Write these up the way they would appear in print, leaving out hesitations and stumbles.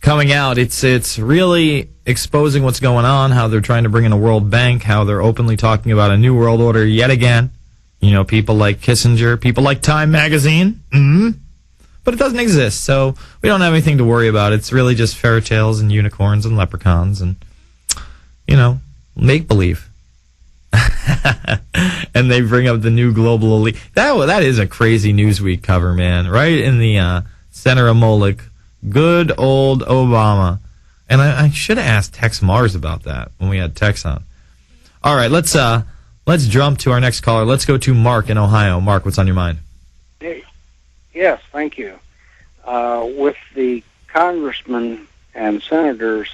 coming out. It's really exposing what's going on, how they're trying to bring in a world bank, how they're openly talking about a new world order yet again. You know, people like Kissinger, people like Time Magazine. But it doesn't exist, so we don't have anything to worry about. It's really just fairy tales and unicorns and leprechauns and, you know, make-believe. And they bring up the new global elite. That is a crazy Newsweek cover, man. Right in the center of Moloch. Good old Obama. And I should have asked Tex Mars about that when we had Tex on. All right, let's jump to our next caller. Let's go to Mark in Ohio. Mark, what's on your mind? Hey. Yes, thank you. With the congressmen and senators,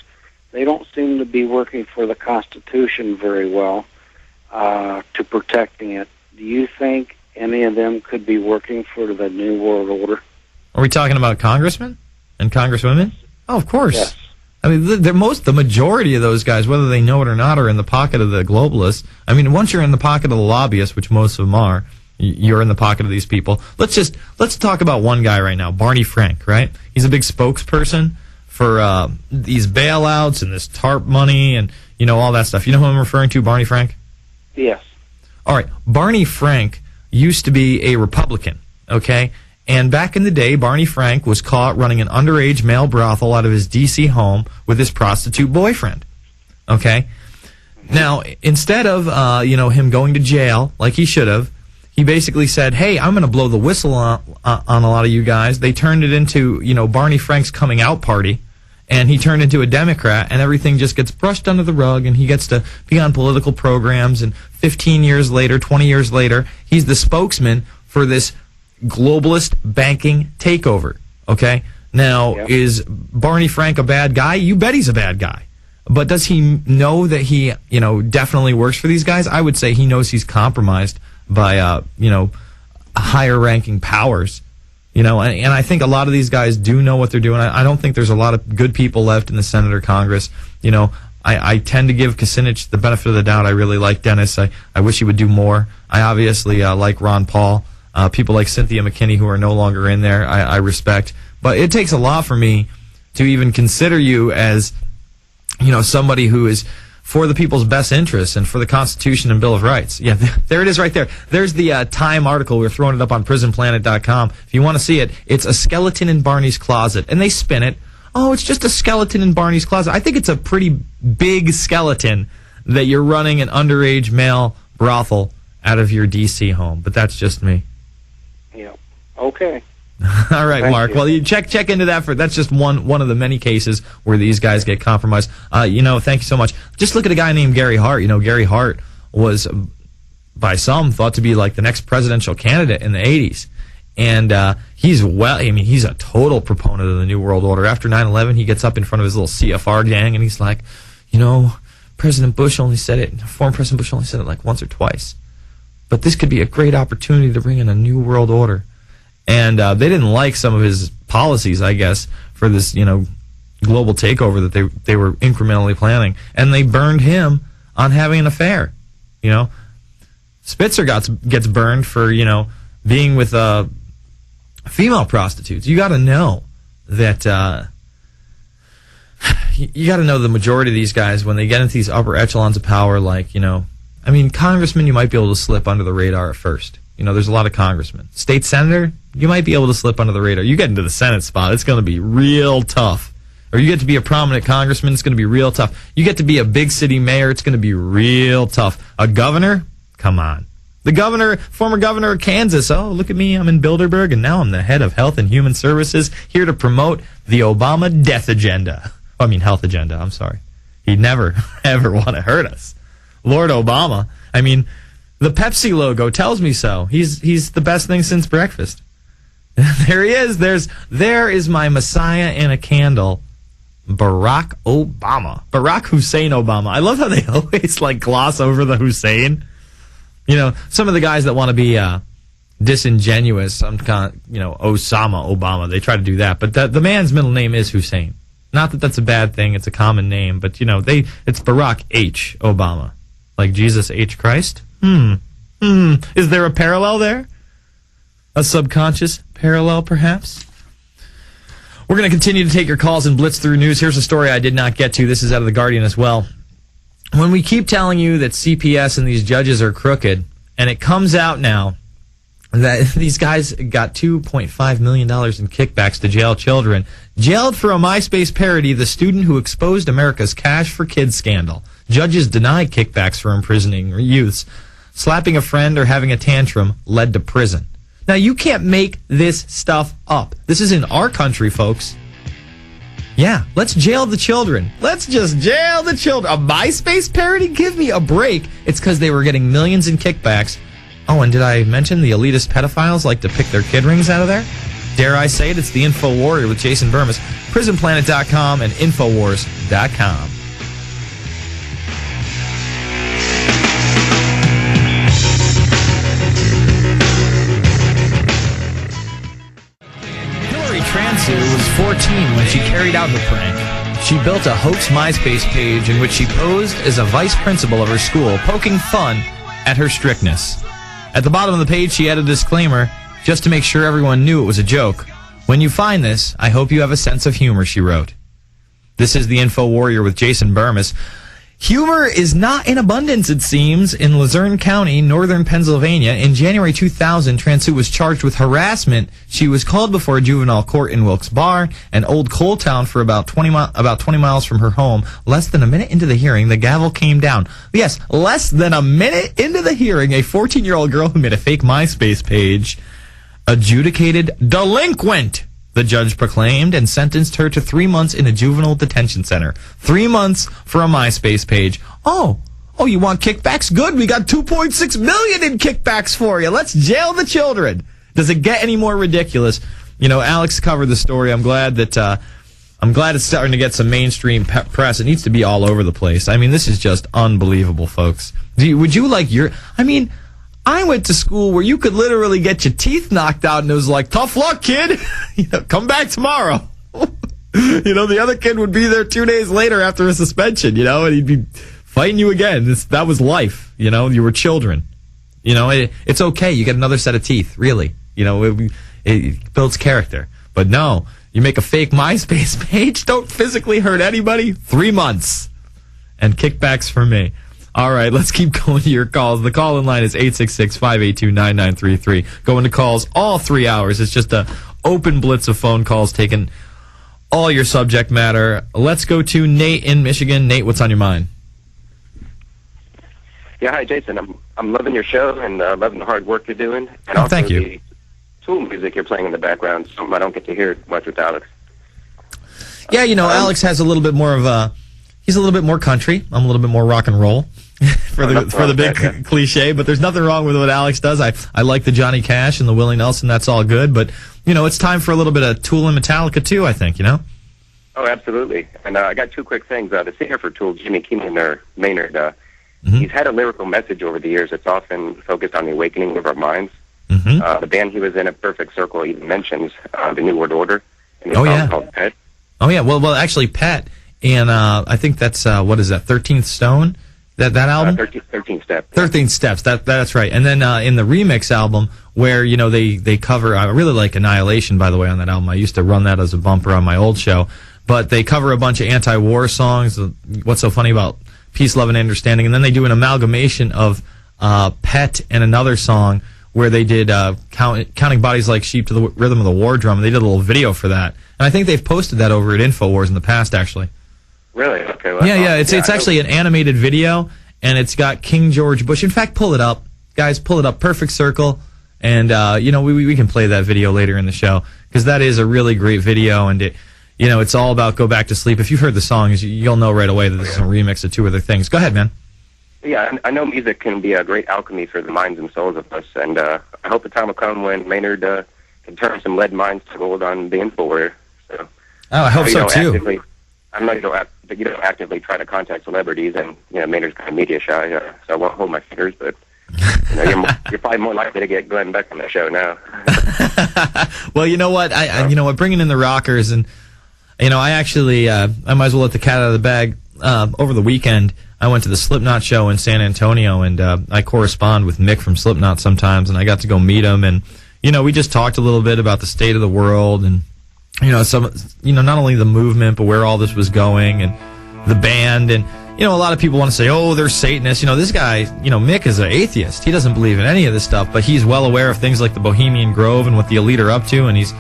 they don't seem to be working for the Constitution very well to protecting it. Do you think any of them could be working for the New World Order? Are we talking about congressmen and congresswomen? Oh, of course. Yes. I mean, the majority of those guys, whether they know it or not, are in the pocket of the globalists. I mean, once you're in the pocket of the lobbyists, which most of them are, you're in the pocket of these people. Let's talk about one guy right now, Barney Frank, right? He's a big spokesperson for these bailouts and this TARP money and, you know, all that stuff. You know who I'm referring to, Barney Frank? Yes. All right. Barney Frank used to be a Republican, okay? And back in the day, Barney Frank was caught running an underage male brothel out of his D.C. home with his prostitute boyfriend, okay? Now, instead of, him going to jail like he should have, he basically said, hey, I'm going to blow the whistle on a lot of you guys. They turned it into, Barney Frank's coming out party, and he turned into a Democrat, and everything just gets brushed under the rug, and he gets to be on political programs, and 15 years later, 20 years later, he's the spokesman for this globalist banking takeover, okay? Now, Yep. Is Barney Frank a bad guy? You bet he's a bad guy. But does he know that he, definitely works for these guys? I would say he knows he's compromised by, higher-ranking powers, and I think a lot of these guys do know what they're doing. I don't think there's a lot of good people left in the Senate or Congress. I tend to give Kucinich the benefit of the doubt. I really like Dennis. I wish he would do more. I obviously like Ron Paul. People like Cynthia McKinney, who are no longer in there, I respect. But it takes a lot for me to even consider you as, somebody who is for the people's best interests and for the Constitution and Bill of Rights. Yeah, there it is right there. There's the Time article. We're throwing it up on prisonplanet.com. If you want to see it, it's a skeleton in Barney's closet. And they spin it. Oh, it's just a skeleton in Barney's closet. I think it's a pretty big skeleton that you're running an underage male brothel out of your D.C. home. But that's just me. Yeah. Okay. All right, Thank Mark. you. Well, you check into that. That's just one of the many cases where these guys get compromised. Thank you so much. Just look at a guy named Gary Hart. Gary Hart was, by some, thought to be like the next presidential candidate in the 80s. And he's a total proponent of the New World Order. After 9/11, he gets up in front of his little CFR gang, and he's like, President Bush only said it, former President Bush only said it like once or twice. But this could be a great opportunity to bring in a New World Order. And they didn't like some of his policies, I guess, for this, global takeover that they were incrementally planning. And they burned him on having an affair. Spitzer gets burned for, being with female prostitutes. You got to know that you got to know the majority of these guys, when they get into these upper echelons of power, like, congressmen, you might be able to slip under the radar at first. There's a lot of congressmen. State senator, you might be able to slip under the radar. You get into the Senate spot, it's going to be real tough. Or you get to be a prominent congressman, it's going to be real tough. You get to be a big city mayor, it's going to be real tough. A governor? Come on. The former governor of Kansas, oh, look at me, I'm in Bilderberg, and now I'm the head of Health and Human Services, here to promote the Obama health agenda, I'm sorry. He'd never, ever want to hurt us. Lord Obama, the Pepsi logo tells me so. He's the best thing since breakfast. There he is. There is my Messiah in a candle, Barack Obama. Barack Hussein Obama. I love how they always gloss over the Hussein. Some of the guys that want to be disingenuous, some kind of, Osama Obama, they try to do that. But the man's middle name is Hussein. Not that that's a bad thing. It's a common name. But, it's Barack H. Obama. Like Jesus H. Christ? Is there a parallel there? A subconscious parallel, perhaps? We're going to continue to take your calls and blitz through news. Here's a story I did not get to. This is out of The Guardian as well. When we keep telling you that CPS and these judges are crooked, and it comes out now that these guys got $2.5 million in kickbacks to jail children, jailed for a MySpace parody, the student who exposed America's Cash for Kids scandal. Judges denied kickbacks for imprisoning youths. Slapping a friend or having a tantrum led to prison. Now, you can't make this stuff up. This is in our country, folks. Yeah, let's jail the children. Let's just jail the children. A MySpace parody? Give me a break. It's because they were getting millions in kickbacks. Oh, and did I mention the elitist pedophiles like to pick their kid rings out of there? Dare I say it? It's the InfoWarrior with Jason Bermas. PrisonPlanet.com and Infowars.com. Transu was 14 when she carried out her prank. She built a hoax MySpace page in which she posed as a vice principal of her school, poking fun at her strictness. At the bottom of the page, she added a disclaimer, just to make sure everyone knew it was a joke. When you find this, I hope you have a sense of humor, she wrote. This is the InfoWarrior with Jason Bermas. Humor is not in abundance, it seems, in Luzerne County, northern Pennsylvania. In January 2000, Transu was charged with harassment. She was called before a juvenile court in Wilkes Barre, an old coal town for about 20 miles from her home. Less than a minute into the hearing, the gavel came down. Yes, less than a minute into the hearing, a 14-year-old girl who made a fake MySpace page, adjudicated delinquent, the judge proclaimed, and sentenced her to 3 months in a juvenile detention center. 3 months for a MySpace page. Oh, you want kickbacks? Good, we got $2.6 million in kickbacks for you. Let's jail the children. Does it get any more ridiculous? You know, Alex covered the story. I'm glad it's starting to get some mainstream press. It needs to be all over the place. I mean, this is just unbelievable, folks. Would you like I went to school where you could literally get your teeth knocked out, and it was like, tough luck, kid. Come back tomorrow. The other kid would be there 2 days later after a suspension, and he'd be fighting you again. That was life, you were children. It's okay. You get another set of teeth, really. It builds character. But no, you make a fake MySpace page, don't physically hurt anybody, 3 months. And kickbacks for me. All right, let's keep going to your calls. The call-in line is 866-582-9933. Going to calls all 3 hours. It's just a open blitz of phone calls taking all your subject matter. Let's go to Nate in Michigan. Nate, what's on your mind? Yeah, hi, Jason. I'm loving your show and loving the hard work you're doing. And also thank you. The Tool music you're playing in the background, something I don't get to hear much with Alex. Yeah, Alex has a little bit more of he's a little bit more country. I'm a little bit more rock and roll. for the big cliche, but there's nothing wrong with what Alex does. I like the Johnny Cash and the Willie Nelson. That's all good, but it's time for a little bit of Tool and Metallica too. I think Oh, absolutely. And I got two quick things. The singer for Tool, Jimmy Maynard, he's had a lyrical message over the years that's often focused on the awakening of our minds. Mm-hmm. The band he was in, A Perfect Circle, even mentions the New World Order. And song called Pet. Oh yeah. Well, actually, Pet, and I think that's what is that? 13th Stone. That album? 13 Steps. 13 Steps, that's right. And then in the remix album, where, they cover, I really like Annihilation, by the way, on that album. I used to run that as a bumper on my old show. But they cover a bunch of anti-war songs, What's So Funny About Peace, Love, and Understanding. And then they do an amalgamation of Pet and another song where they did Counting Bodies Like Sheep to the Rhythm of the War Drum. And they did a little video for that. And I think they've posted that over at InfoWars in the past, actually. Really? Okay. Well, Yeah. It's actually an animated video, and it's got King George Bush. In fact, pull it up, guys. Pull it up. Perfect Circle, and we can play that video later in the show because that is a really great video, and it's all about Go Back to Sleep. If you've heard the songs, you'll know right away that this is a remix of two other things. Go ahead, man. Yeah, I know music can be a great alchemy for the minds and souls of us, and I hope the time will come when Maynard can turn some lead minds to gold on the InfoWarrior. So, I hope so too. I know you don't actively try to contact celebrities, and Maynard's kind of media shy, so I won't hold my fingers. But you're probably more likely to get Glenn Beck on the show now. Well, you know what? I bringing in the rockers, and I actually I might as well let the cat out of the bag. Over the weekend, I went to the Slipknot show in San Antonio, and I correspond with Mick from Slipknot sometimes, and I got to go meet him, and we just talked a little bit about the state of the world and not only the movement, but where all this was going and the band. And, a lot of people want to say, oh, they're Satanists. This guy, Mick is an atheist. He doesn't believe in any of this stuff, but he's well aware of things like the Bohemian Grove and what the elite are up to, and he's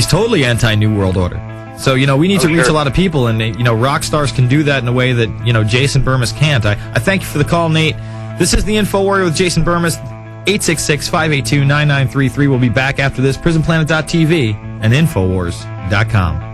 totally anti-New World Order. So, we need to reach a lot of people, and, rock stars can do that in a way that, Jason Bermas can't. I thank you for the call, Nate. This is the InfoWarrior with Jason Bermas. 866-582-9933. We'll be back after this. PrisonPlanet.tv and Infowars.com.